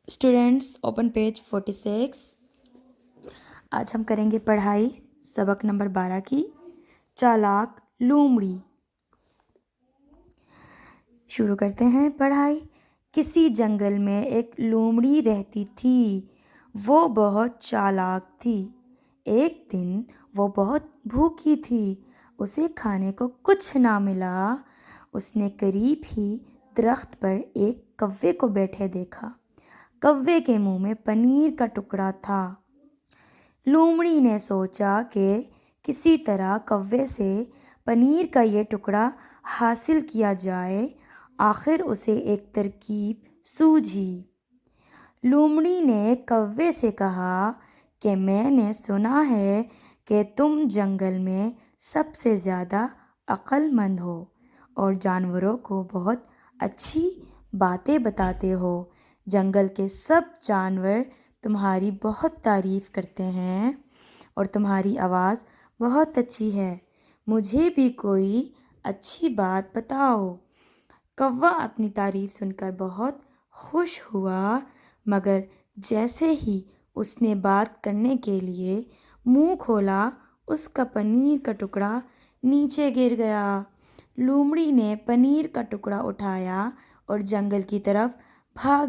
Students open page 46۔ آج ہم کریں گے پڑھائی سبق نمبر 12 کی چالاک لومڑی۔ شروع کرتے ہیں پڑھائی۔ کسی جنگل میں ایک لومڑی رہتی تھی۔ وہ بہت چالاک تھی۔ ایک دن وہ بہت بھوکی تھی۔ اسے کھانے کو کچھ نہ ملا۔ اس نے قریب ہی درخت پر ایک کوے کو بیٹھے دیکھا۔ کوے کے منہ میں پنیر کا ٹکڑا تھا۔ لومڑی نے سوچا کہ کسی طرح کوے سے پنیر کا یہ ٹکڑا حاصل کیا جائے۔ آخر اسے ایک ترکیب سوجھی۔ لومڑی نے کوے سے کہا کہ میں نے سنا ہے کہ تم جنگل میں سب سے زیادہ عقل مند ہو اور جانوروں کو بہت اچھی باتیں بتاتے ہو۔ جنگل کے سب جانور تمہاری بہت تعریف کرتے ہیں اور تمہاری آواز بہت اچھی ہے۔ مجھے بھی کوئی اچھی بات بتاؤ۔ کوا اپنی تعریف سن کر بہت خوش ہوا، مگر جیسے ہی اس نے بات کرنے کے لیے منہ کھولا، اس کا پنیر کا ٹکڑا نیچے گر گیا۔ لومڑی نے پنیر کا ٹکڑا اٹھایا اور جنگل کی طرف بھاگ